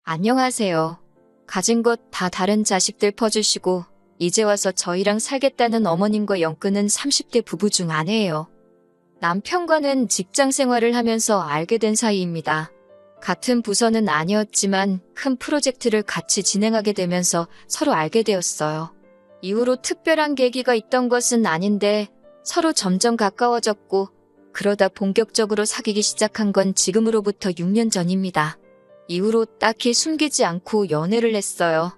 안녕하세요. 가진 것 다 다른 자식들 퍼주시고 이제 와서 저희랑 살겠다는 어머님과 엮는 30대 부부 중 아내예요. 남편과는 직장 생활을 하면서 알게 된 사이입니다. 같은 부서는 아니었지만 큰 프로젝트를 같이 진행하게 되면서 서로 알게 되었어요. 이후로 특별한 계기가 있던 것은 아닌데 서로 점점 가까워졌고 그러다 본격적으로 사귀기 시작한 건 지금으로부터 6년 전입니다. 이후로 딱히 숨기지 않고 연애를 했어요.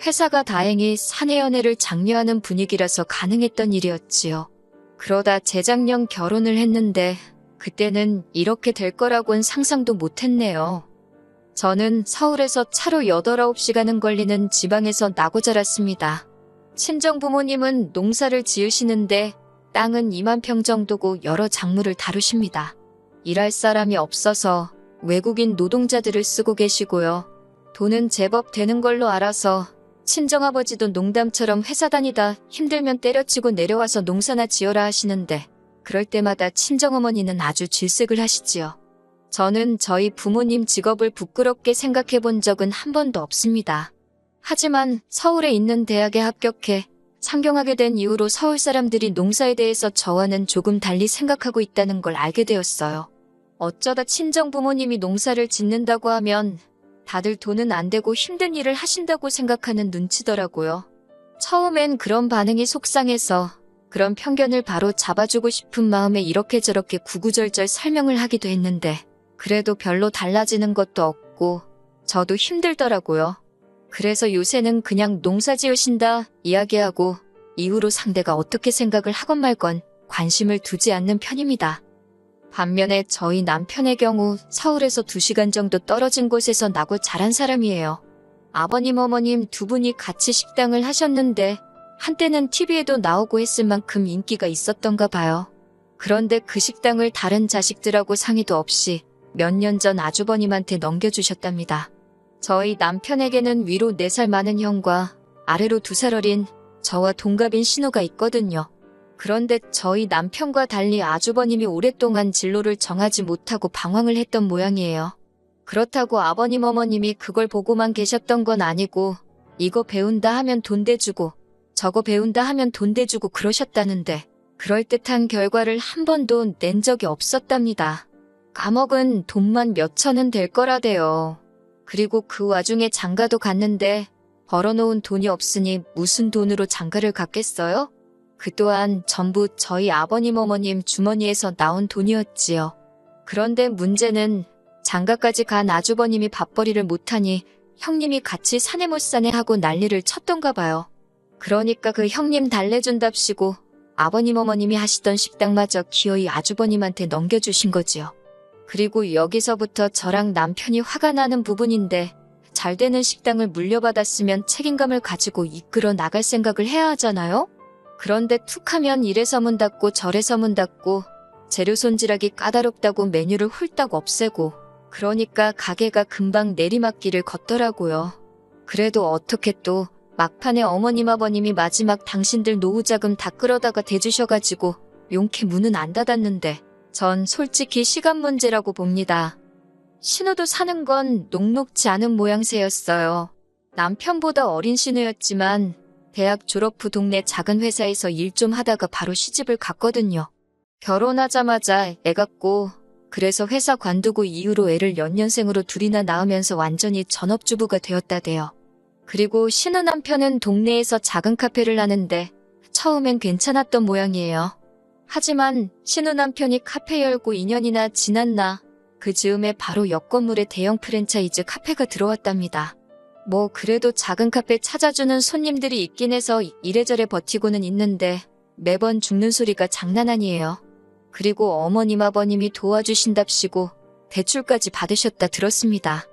회사가 다행히 사내 연애를 장려하는 분위기라서 가능했던 일이었지요. 그러다 재작년 결혼을 했는데 그때는 이렇게 될 거라고는 상상도 못했네요. 저는 서울에서 차로 8, 9시간은 걸리는 지방에서 나고 자랐습니다. 친정부모님은 농사를 지으시는데 땅은 2만 평 정도고 여러 작물을 다루십니다. 일할 사람이 없어서 외국인 노동자들을 쓰고 계시고요. 돈은 제법 되는 걸로 알아서 친정아버지도 농담처럼 회사 다니다 힘들면 때려치고 내려와서 농사나 지어라 하시는데 그럴 때마다 친정어머니는 아주 질색을 하시지요. 저는 저희 부모님 직업을 부끄럽게 생각해 본 적은 한 번도 없습니다. 하지만 서울에 있는 대학에 합격해 상경하게 된 이후로 서울 사람들이 농사에 대해서 저와는 조금 달리 생각하고 있다는 걸 알게 되었어요. 어쩌다 친정 부모님이 농사를 짓는다고 하면 다들 돈은 안 되고 힘든 일을 하신다고 생각하는 눈치더라고요. 처음엔 그런 반응이 속상해서 그런 편견을 바로 잡아주고 싶은 마음에 이렇게 저렇게 구구절절 설명을 하기도 했는데 그래도 별로 달라지는 것도 없고 저도 힘들더라고요. 그래서 요새는 그냥 농사 지으신다 이야기하고 이후로 상대가 어떻게 생각을 하건 말건 관심을 두지 않는 편입니다. 반면에 저희 남편의 경우 서울에서 2시간 정도 떨어진 곳에서 나고 자란 사람이에요. 아버님, 어머님 두 분이 같이 식당을 하셨는데 한때는 TV에도 나오고 했을 만큼 인기가 있었던가 봐요. 그런데 그 식당을 다른 자식들하고 상의도 없이 몇 년 전 아주버님한테 넘겨주셨답니다. 저희 남편에게는 위로 4살 많은 형과 아래로 2살 어린 저와 동갑인 신우가 있거든요. 그런데 저희 남편과 달리 아주버님이 오랫동안 진로를 정하지 못하고 방황을 했던 모양이에요. 그렇다고 아버님 어머님이 그걸 보고만 계셨던 건 아니고 이거 배운다 하면 돈 대주고 저거 배운다 하면 돈 대주고 그러셨다는데 그럴듯한 결과를 한 번도 낸 적이 없었답니다. 감옥은 돈만 몇 천은 될 거라대요. 그리고 그 와중에 장가도 갔는데 벌어놓은 돈이 없으니 무슨 돈으로 장가를 갔겠어요? 그 또한 전부 저희 아버님 어머님 주머니에서 나온 돈이었지요. 그런데 문제는 장가까지 간 아주버님이 밥벌이를 못하니 형님이 같이 사내 못 사내 하고 난리를 쳤던가 봐요. 그러니까 그 형님 달래준답시고 아버님 어머님이 하시던 식당마저 기어이 아주버님한테 넘겨주신 거지요. 그리고 여기서부터 저랑 남편이 화가 나는 부분인데 잘 되는 식당을 물려받았으면 책임감을 가지고 이끌어 나갈 생각을 해야 하잖아요? 그런데 툭하면 이래서 문 닫고 저래서 문 닫고 재료 손질하기 까다롭다고 메뉴를 홀딱 없애고 그러니까 가게가 금방 내리막길을 걷더라고요. 그래도 어떻게 또 막판에 어머님 아버님이 마지막 당신들 노후자금 다 끌어다가 대주셔가지고 용케 문은 안 닫았는데 전 솔직히 시간 문제라고 봅니다. 신우도 사는 건 녹록지 않은 모양새였어요. 남편보다 어린 신우였지만 대학 졸업 후 동네 작은 회사에서 일 좀 하다가 바로 시집을 갔거든요. 결혼하자마자 애 갖고 그래서 회사 관두고 이후로 애를 연년생으로 둘이나 낳으면서 완전히 전업주부가 되었다대요. 그리고 신우 남편은 동네에서 작은 카페를 하는데 처음엔 괜찮았던 모양이에요. 하지만 신우 남편이 카페 열고 2년이나 지났나 그 즈음에 바로 옆 건물에 대형 프랜차이즈 카페가 들어왔답니다. 뭐 그래도 작은 카페 찾아주는 손님들이 있긴 해서 이래저래 버티고는 있는데 매번 죽는 소리가 장난 아니에요. 그리고 어머님 아버님이 도와주신답시고 대출까지 받으셨다 들었습니다.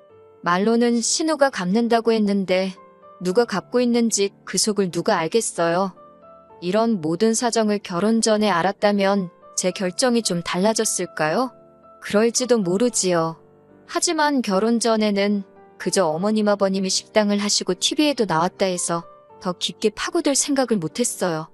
말로는 신우가 갚는다고 했는데 누가 갚고 있는지 그 속을 누가 알겠어요. 이런 모든 사정을 결혼 전에 알았다면 제 결정이 좀 달라졌을까요? 그럴지도 모르지요. 하지만 결혼 전에는 그저 어머님 아버님이 식당을 하시고 TV에도 나왔다 해서 더 깊게 파고들 생각을 못했어요.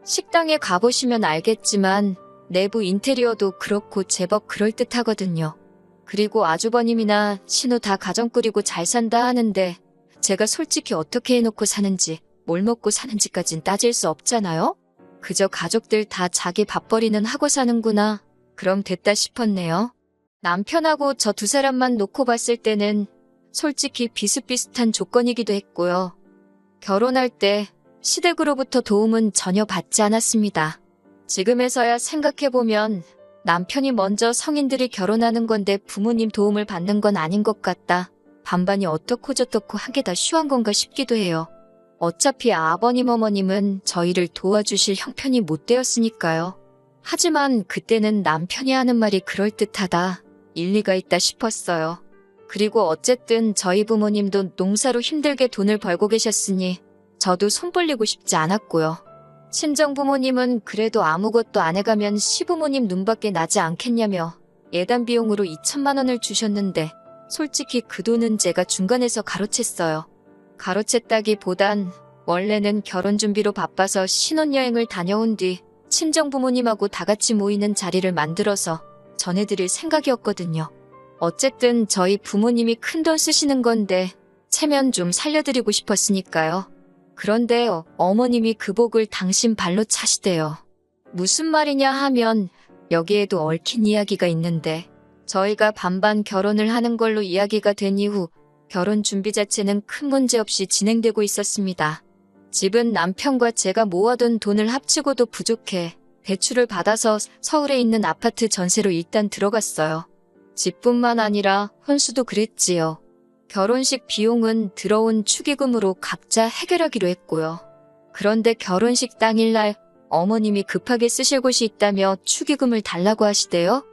식당에 가보시면 알겠지만 내부 인테리어도 그렇고 제법 그럴듯하거든요. 그리고 아주버님이나 신우 다 가정 꾸리고 잘 산다 하는데 제가 솔직히 어떻게 해놓고 사는지 뭘 먹고 사는지까진 따질 수 없잖아요? 그저 가족들 다 자기 밥벌이는 하고 사는구나. 그럼 됐다 싶었네요. 남편하고 저 두 사람만 놓고 봤을 때는 솔직히 비슷비슷한 조건이기도 했고요. 결혼할 때 시댁으로부터 도움은 전혀 받지 않았습니다. 지금에서야 생각해보면 남편이 먼저 성인들이 결혼하는 건데 부모님 도움을 받는 건 아닌 것 같다. 반반이 어떻고 저떻고 한 게 다 쉬운 건가 싶기도 해요. 어차피 아버님 어머님은 저희를 도와주실 형편이 못 되었으니까요. 하지만 그때는 남편이 하는 말이 그럴듯하다. 일리가 있다 싶었어요. 그리고 어쨌든 저희 부모님도 농사로 힘들게 돈을 벌고 계셨으니 저도 손 벌리고 싶지 않았고요. 친정부모님은 그래도 아무것도 안 해가면 시부모님 눈밖에 나지 않겠냐며 예단 비용으로 2천만 원을 주셨는데 솔직히 그 돈은 제가 중간에서 가로챘어요. 가로챘다기보단 원래는 결혼 준비로 바빠서 신혼여행을 다녀온 뒤 친정부모님하고 다 같이 모이는 자리를 만들어서 전해드릴 생각이었거든요. 어쨌든 저희 부모님이 큰돈 쓰시는 건데 체면 좀 살려드리고 싶었으니까요. 그런데 어머님이 그 복을 당신 발로 차시대요. 무슨 말이냐 하면 여기에도 얽힌 이야기가 있는데 저희가 반반 결혼을 하는 걸로 이야기가 된 이후 결혼 준비 자체는 큰 문제 없이 진행되고 있었습니다. 집은 남편과 제가 모아둔 돈을 합치고도 부족해 대출을 받아서 서울에 있는 아파트 전세로 일단 들어갔어요. 집뿐만 아니라 혼수도 그랬지요. 결혼식 비용은 들어온 축의금으로 각자 해결하기로 했고요. 그런데 결혼식 당일날 어머님이 급하게 쓰실 곳이 있다며 축의금을 달라고 하시대요.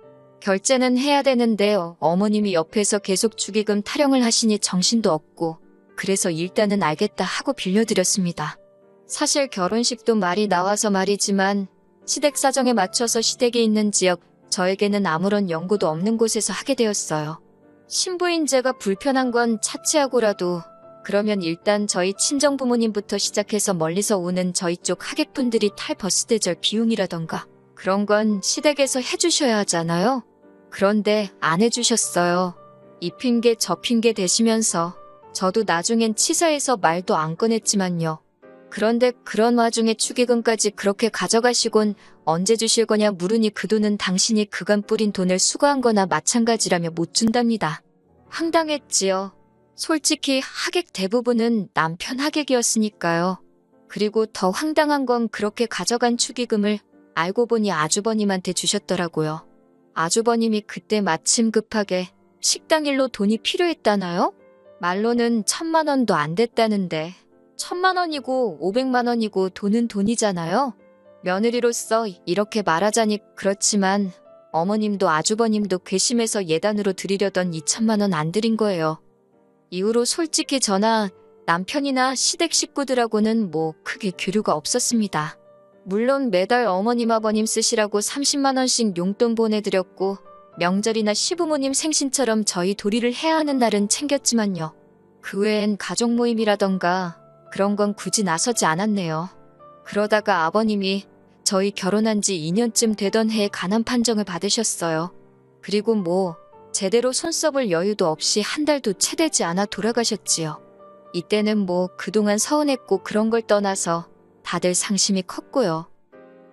결제는 해야 되는데 어머님이 옆에서 계속 축의금 타령을 하시니 정신도 없고 그래서 일단은 알겠다 하고 빌려드렸습니다. 사실 결혼식도 말이 나와서 말이지만 시댁 사정에 맞춰서 시댁에 있는 지역, 저에게는 아무런 연고도 없는 곳에서 하게 되었어요. 신부인제가 불편한 건 차치하고라도 그러면 일단 저희 친정부모님부터 시작해서 멀리서 오는 저희 쪽 하객분들이 탈 버스대절 비용이라던가 그런 건 시댁에서 해주셔야 하잖아요. 그런데 안 해주셨어요. 이 핑계 저 핑계 대시면서 저도 나중엔 치사해서 말도 안 꺼냈지만요. 그런데 그런 와중에 축의금까지 그렇게 가져가시곤 언제 주실 거냐 물으니 그 돈은 당신이 그간 뿌린 돈을 수거한 거나 마찬가지라며 못 준답니다. 황당했지요. 솔직히 하객 대부분은 남편 하객이었으니까요. 그리고 더 황당한 건 그렇게 가져간 축의금을 알고 보니 아주버님한테 주셨더라고요. 아주버님이 그때 마침 급하게 식당 일로 돈이 필요했다나요? 말로는 1,000만 원도 안 됐다는데 1,000만 원이고 500만 원이고 돈은 돈이잖아요. 며느리로서 이렇게 말하자니 그렇지만 어머님도 아주버님도 괘씸해서 예단으로 드리려던 2,000만 원 안 드린 거예요. 이후로 솔직히 저나 남편이나 시댁 식구들하고는 뭐 크게 교류가 없었습니다. 물론 매달 어머님 아버님 쓰시라고 30만 원씩 용돈 보내드렸고 명절이나 시부모님 생신처럼 저희 도리를 해야 하는 날은 챙겼지만요. 그 외엔 가족 모임이라던가 그런 건 굳이 나서지 않았네요. 그러다가 아버님이 저희 결혼한 지 2년쯤 되던 해에 간암 판정을 받으셨어요. 그리고 뭐 제대로 손 써볼 여유도 없이 한 달도 채 되지 않아 돌아가셨지요. 이때는 뭐 그동안 서운했고 그런 걸 떠나서 다들 상심이 컸고요.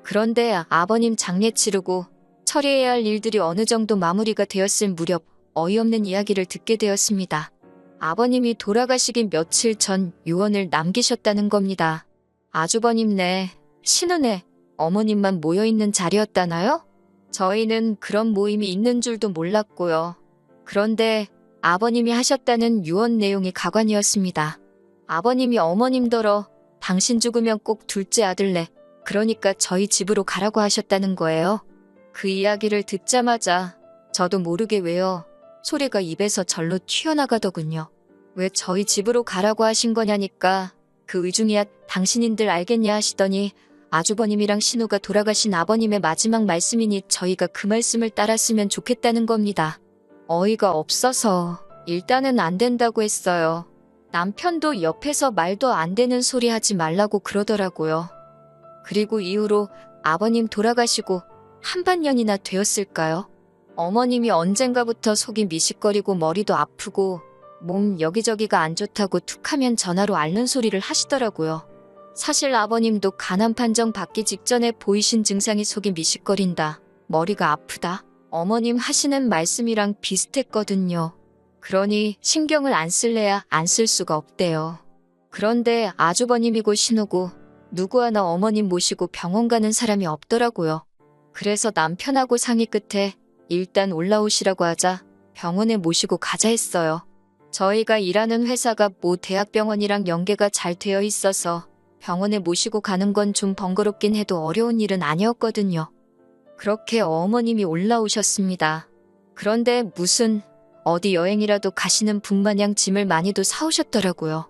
그런데 아버님 장례 치르고 처리해야 할 일들이 어느 정도 마무리가 되었을 무렵 어이없는 이야기를 듣게 되었습니다. 아버님이 돌아가시기 며칠 전 유언을 남기셨다는 겁니다. 아주버님네, 신우네, 어머님만 모여있는 자리였다나요? 저희는 그런 모임이 있는 줄도 몰랐고요. 그런데 아버님이 하셨다는 유언 내용이 가관이었습니다. 아버님이 어머님더러 당신 죽으면 꼭 둘째 아들래, 그러니까 저희 집으로 가라고 하셨다는 거예요. 그 이야기를 듣자마자 저도 모르게 왜요. 소리가 입에서 절로 튀어나가더군요. 왜 저희 집으로 가라고 하신 거냐니까 그 의중이야 당신인들 알겠냐 하시더니 아주버님이랑 신우가 돌아가신 아버님의 마지막 말씀이니 저희가 그 말씀을 따랐으면 좋겠다는 겁니다. 어이가 없어서 일단은 안 된다고 했어요. 남편도 옆에서 말도 안 되는 소리 하지 말라고 그러더라고요. 그리고 이후로 아버님 돌아가시고 한반년이나 되었을까요? 어머님이 언젠가부터 속이 미식거리고 머리도 아프고 몸 여기저기가 안 좋다고 툭하면 전화로 앓는 소리를 하시더라고요. 사실 아버님도 간암 판정 받기 직전에 보이신 증상이 속이 미식거린다, 머리가 아프다, 어머님 하시는 말씀이랑 비슷했거든요. 그러니 신경을 안 쓸래야 안 쓸 수가 없대요. 그런데 아주버님이고 신우고 누구 하나 어머님 모시고 병원 가는 사람이 없더라고요. 그래서 남편하고 상의 끝에 일단 올라오시라고 하자 병원에 모시고 가자 했어요. 저희가 일하는 회사가 모 대학병원이랑 연계가 잘 되어 있어서 병원에 모시고 가는 건 좀 번거롭긴 해도 어려운 일은 아니었거든요. 그렇게 어머님이 올라오셨습니다. 그런데 무슨 어디 여행이라도 가시는 분 마냥 짐을 많이도 사오셨더라고요.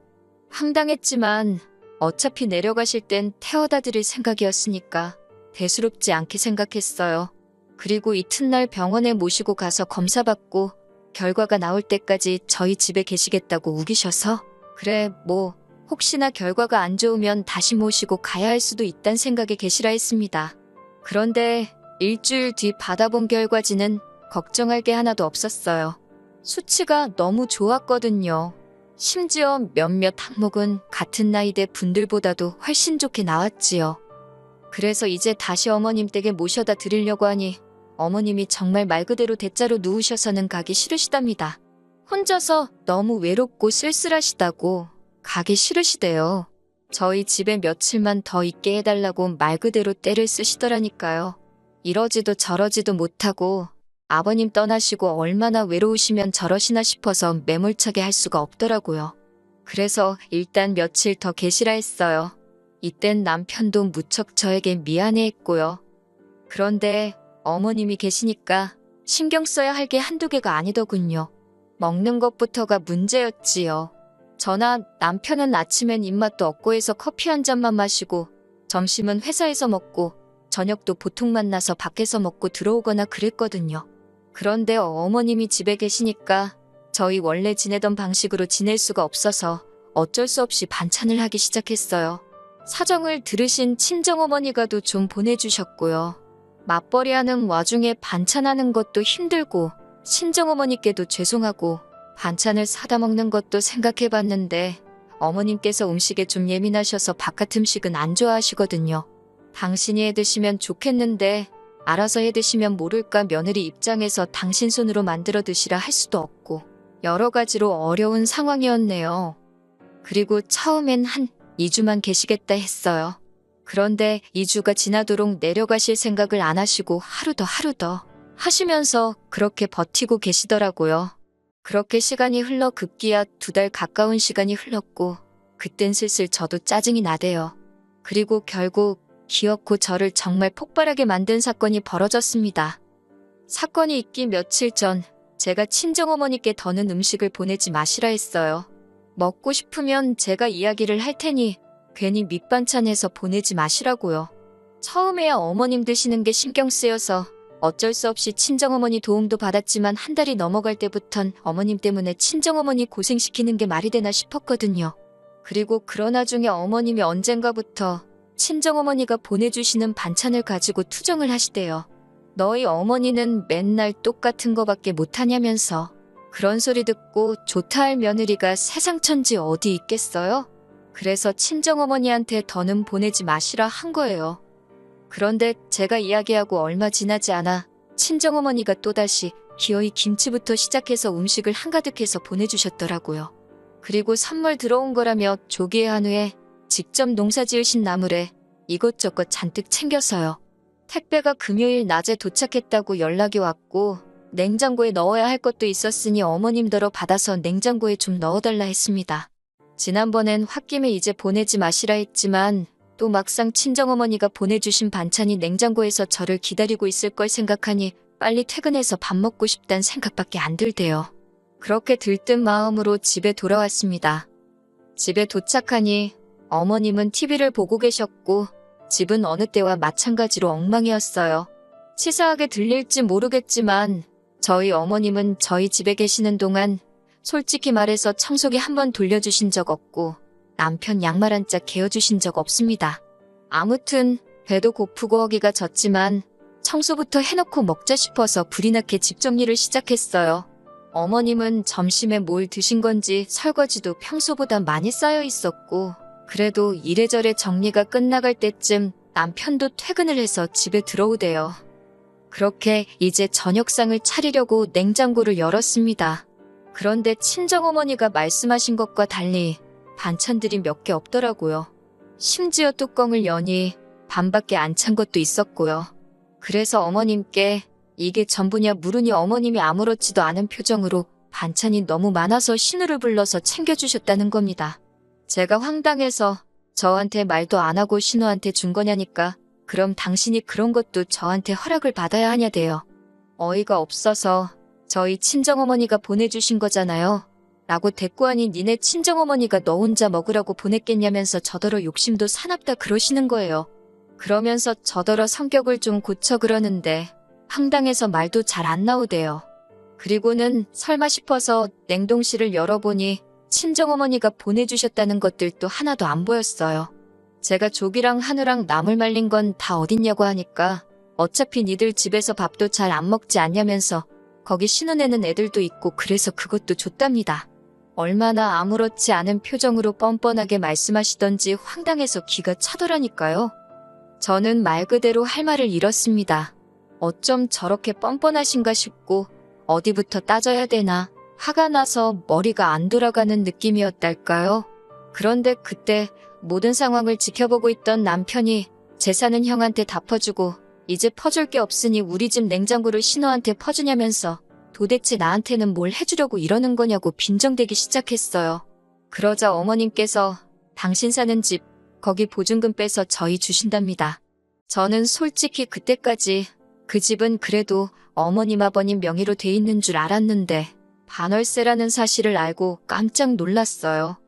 황당했지만 어차피 내려가실 땐 태워다 드릴 생각이었으니까 대수롭지 않게 생각했어요. 그리고 이튿날 병원에 모시고 가서 검사받고 결과가 나올 때까지 저희 집에 계시겠다고 우기셔서 그래 뭐 혹시나 결과가 안 좋으면 다시 모시고 가야 할 수도 있단 생각에 계시라 했습니다. 그런데 일주일 뒤 받아본 결과지는 걱정할 게 하나도 없었어요. 수치가 너무 좋았거든요. 심지어 몇몇 항목은 같은 나이대 분들보다도 훨씬 좋게 나왔지요. 그래서 이제 다시 어머님 댁에 모셔다 드리려고 하니 어머님이 정말 말 그대로 대자로 누우셔서는 가기 싫으시답니다. 혼자서 너무 외롭고 쓸쓸하시다고 가기 싫으시대요. 저희 집에 며칠만 더 있게 해달라고 말 그대로 떼를 쓰시더라니까요. 이러지도 저러지도 못하고 아버님 떠나시고 얼마나 외로우시면 저러시나 싶어서 매몰차게 할 수가 없더라고요. 그래서 일단 며칠 더 계시라 했어요. 이땐 남편도 무척 저에게 미안해했고요. 그런데 어머님이 계시니까 신경 써야 할 게 한두 개가 아니더군요. 먹는 것부터가 문제였지요. 저나 남편은 아침엔 입맛도 없고 해서 커피 한 잔만 마시고 점심은 회사에서 먹고 저녁도 보통 만나서 밖에서 먹고 들어오거나 그랬거든요. 그런데 어머님이 집에 계시니까 저희 원래 지내던 방식으로 지낼 수가 없어서 어쩔 수 없이 반찬을 하기 시작했어요. 사정을 들으신 친정어머니가도 좀 보내주셨고요. 맞벌이하는 와중에 반찬하는 것도 힘들고 친정어머니께도 죄송하고 반찬을 사다 먹는 것도 생각해봤는데 어머님께서 음식에 좀 예민하셔서 바깥 음식은 안 좋아하시거든요. 당신이 해드시면 좋겠는데 알아서 해드시면 모를까 며느리 입장에서 당신 손으로 만들어 드시라 할 수도 없고 여러 가지로 어려운 상황이었네요. 그리고 처음엔 한 2주만 계시겠다 했어요. 그런데 2주가 지나도록 내려가실 생각을 안 하시고 하루 더 하시면서 그렇게 버티고 계시더라고요. 그렇게 시간이 흘러 급기야 2달 가까운 시간이 흘렀고 그땐 슬슬 저도 짜증이 나대요. 그리고 결국 기어코 저를 정말 폭발하게 만든 사건이 벌어졌습니다. 사건이 있기 며칠 전 제가 친정어머니께 더는 음식을 보내지 마시라 했어요. 먹고 싶으면 제가 이야기를 할 테니 괜히 밑반찬해서 보내지 마시라고요. 처음에야 어머님 드시는 게 신경 쓰여서 어쩔 수 없이 친정어머니 도움도 받았지만 한 달이 넘어갈 때부턴 어머님 때문에 친정어머니 고생시키는 게 말이 되나 싶었거든요. 그리고 그러나 중에 어머님이 언젠가부터 친정어머니가 보내주시는 반찬을 가지고 투정을 하시대요. 너희 어머니는 맨날 똑같은 거밖에 못하냐면서. 그런 소리 듣고 좋다 할 며느리가 세상 천지 어디 있겠어요? 그래서 친정어머니한테 더는 보내지 마시라 한 거예요. 그런데 제가 이야기하고 얼마 지나지 않아 친정어머니가 또다시 기어이 김치부터 시작해서 음식을 한가득해서 보내주셨더라고요. 그리고 선물 들어온 거라며 조기에 한우에 직접 농사 지으신 나물에 이것저것 잔뜩 챙겨서요. 택배가 금요일 낮에 도착했다고 연락이 왔고 냉장고에 넣어야 할 것도 있었으니 어머님더러 받아서 냉장고에 좀 넣어달라 했습니다. 지난번엔 홧김에 이제 보내지 마시라 했지만 또 막상 친정어머니가 보내주신 반찬이 냉장고에서 저를 기다리고 있을 걸 생각하니 빨리 퇴근해서 밥 먹고 싶단 생각밖에 안 들대요. 그렇게 들뜬 마음으로 집에 돌아왔습니다. 집에 도착하니 어머님은 TV를 보고 계셨고 집은 어느 때와 마찬가지로 엉망이었어요. 치사하게 들릴지 모르겠지만 저희 어머님은 저희 집에 계시는 동안 솔직히 말해서 청소기 한 번 돌려주신 적 없고 남편 양말 한 짝 개어주신 적 없습니다. 아무튼 배도 고프고 허기가 졌지만 청소부터 해놓고 먹자 싶어서 불이 나게 집 정리를 시작했어요. 어머님은 점심에 뭘 드신 건지 설거지도 평소보다 많이 쌓여 있었고, 그래도 이래저래 정리가 끝나갈 때쯤 남편도 퇴근을 해서 집에 들어오대요. 그렇게 이제 저녁상을 차리려고 냉장고를 열었습니다. 그런데 친정어머니가 말씀하신 것과 달리 반찬들이 몇 개 없더라고요. 심지어 뚜껑을 여니 반밖에 안 찬 것도 있었고요. 그래서 어머님께 이게 전부냐 물으니 어머님이 아무렇지도 않은 표정으로 반찬이 너무 많아서 신우를 불러서 챙겨주셨다는 겁니다. 제가 황당해서 저한테 말도 안 하고 신우한테 준 거냐니까 그럼 당신이 그런 것도 저한테 허락을 받아야 하냐대요. 어이가 없어서 저희 친정어머니가 보내주신 거잖아요. 라고 대꾸하니 니네 친정어머니가 너 혼자 먹으라고 보냈겠냐면서 저더러 욕심도 사납다 그러시는 거예요. 그러면서 저더러 성격을 좀 고쳐 그러는데 황당해서 말도 잘 안 나오대요. 그리고는 설마 싶어서 냉동실을 열어보니 친정어머니가 보내주셨다는 것들도 하나도 안 보였어요. 제가 조기랑 한우랑 나물 말린 건 다 어딨냐고 하니까 어차피 니들 집에서 밥도 잘 안 먹지 않냐면서 거기 신혼에는 애들도 있고 그래서 그것도 줬답니다. 얼마나 아무렇지 않은 표정으로 뻔뻔하게 말씀하시던지 황당해서 기가 차더라니까요. 저는 말 그대로 할 말을 잃었습니다. 어쩜 저렇게 뻔뻔하신가 싶고 어디부터 따져야 되나 화가 나서 머리가 안 돌아가는 느낌이었달까요. 그런데 그때 모든 상황을 지켜보고 있던 남편이 재산은 형한테 다 퍼주고 이제 퍼줄 게 없으니 우리 집 냉장고를 신우한테 퍼주냐면서 도대체 나한테는 뭘 해주려고 이러는 거냐고 빈정대기 시작했어요. 그러자 어머님께서 당신 사는 집 거기 보증금 빼서 저희 주신답니다. 저는 솔직히 그때까지 그 집은 그래도 어머님 아버님 명의로 돼 있는 줄 알았는데 반월세라는 사실을 알고 깜짝 놀랐어요.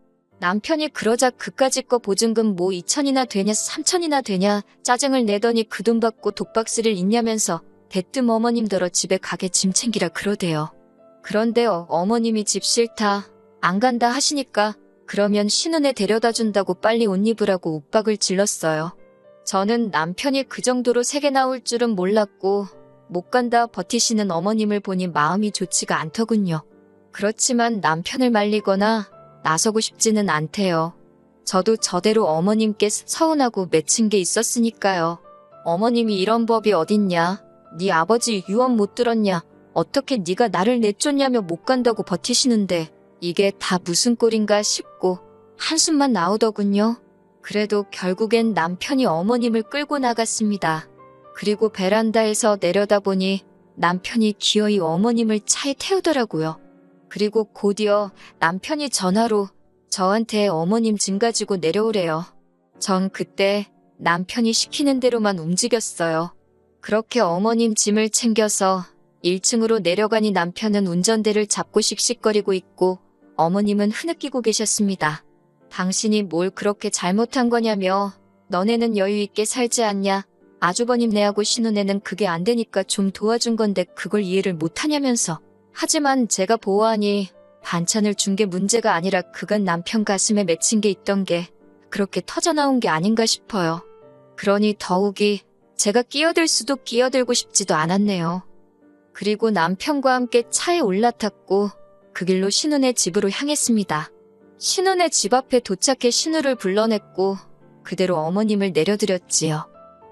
남편이 그러자 그까짓 거 보증금 뭐 2천이나 되냐 3천이나 되냐 짜증을 내더니 그 돈 받고 독박스를 있냐면서 대뜸 어머님더러 집에 가게 짐 챙기라 그러대요. 그런데 어머님이 집 싫다 안 간다 하시니까 그러면 신혼에 데려다 준다고 빨리 옷 입으라고 윽박을 질렀어요. 저는 남편이 그 정도로 세게 나올 줄은 몰랐고 못 간다 버티시는 어머님을 보니 마음이 좋지가 않더군요. 그렇지만 남편을 말리거나 나서고 싶지는 않대요. 저도 저대로 어머님께 서운하고 맺힌 게 있었으니까요. 어머님이 이런 법이 어딨냐. 네 아버지 유언 못 들었냐. 어떻게 네가 나를 내쫓냐며 못 간다고 버티시는데 이게 다 무슨 꼴인가 싶고 한숨만 나오더군요. 그래도 결국엔 남편이 어머님을 끌고 나갔습니다. 그리고 베란다에서 내려다보니 남편이 기어이 어머님을 차에 태우더라고요. 그리고 곧이어 남편이 전화로 저한테 어머님 짐 가지고 내려오래요. 전 그때 남편이 시키는 대로만 움직였어요. 그렇게 어머님 짐을 챙겨서 1층으로 내려가니 남편은 운전대를 잡고 씩씩거리고 있고 어머님은 흐느끼고 계셨습니다. 당신이 뭘 그렇게 잘못한 거냐며 너네는 여유 있게 살지 않냐. 아주버님 내하고 신혼에는 그게 안 되니까 좀 도와준 건데 그걸 이해를 못하냐면서. 하지만 제가 보호하니 반찬을 준 게 문제가 아니라 그간 남편 가슴에 맺힌 게 있던 게 그렇게 터져나온 게 아닌가 싶어요. 그러니 더욱이 제가 끼어들 수도 끼어들고 싶지도 않았네요. 그리고 남편과 함께 차에 올라탔고 그 길로 신우네 집으로 향했습니다. 신우네 집 앞에 도착해 신우를 불러냈고 그대로 어머님을 내려드렸지요.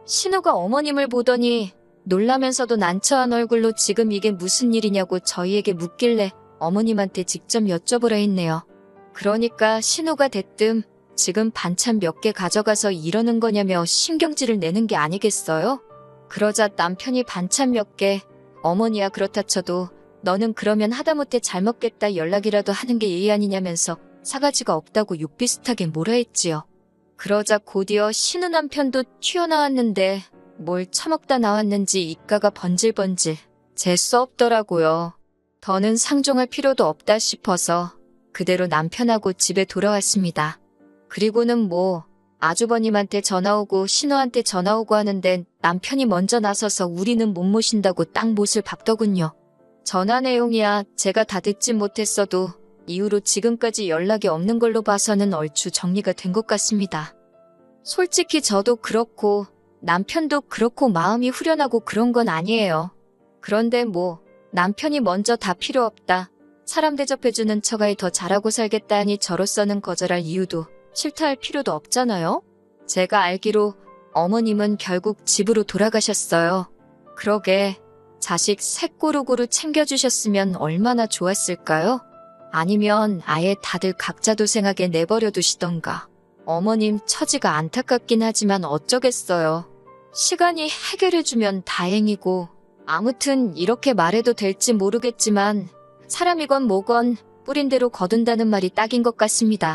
신우가 어머님을 보더니 놀라면서도 난처한 얼굴로 지금 이게 무슨 일이냐고 저희에게 묻길래 어머님한테 직접 여쭤보라 했네요. 그러니까 신우가 대뜸 지금 반찬 몇 개 가져가서 이러는 거냐며 신경질을 내는 게 아니겠어요? 그러자 남편이 반찬 몇 개, 어머니야 그렇다 쳐도 너는 그러면 하다못해 잘 먹겠다 연락이라도 하는 게 예의 아니냐면서 사가지가 없다고 욕 비슷하게 뭐라 했지요. 그러자 곧이어 신우 남편도 튀어나왔는데 뭘 처먹다 나왔는지 입가가 번질번질 재수 없더라고요. 더는 상종할 필요도 없다 싶어서 그대로 남편하고 집에 돌아왔습니다. 그리고는 뭐 아주버님한테 전화 오고 신우한테 전화 오고 하는데 남편이 먼저 나서서 우리는 못 모신다고 딱 못을 박더군요. 전화 내용이야 제가 다 듣지 못했어도 이후로 지금까지 연락이 없는 걸로 봐서는 얼추 정리가 된 것 같습니다. 솔직히 저도 그렇고 남편도 그렇고 마음이 후련하고 그런 건 아니에요. 그런데 뭐 남편이 먼저 다 필요 없다. 사람 대접해주는 처가에 더 잘하고 살겠다 하니 저로서는 거절할 이유도 싫다 할 필요도 없잖아요. 제가 알기로 어머님은 결국 집으로 돌아가셨어요. 그러게 자식 셋 고루고루 챙겨주셨으면 얼마나 좋았을까요? 아니면 아예 다들 각자 도생하게 내버려 두시던가. 어머님 처지가 안타깝긴 하지만 어쩌겠어요. 시간이 해결해주면 다행이고 아무튼 이렇게 말해도 될지 모르겠지만 사람이건 뭐건 뿌린 대로 거둔다는 말이 딱인 것 같습니다.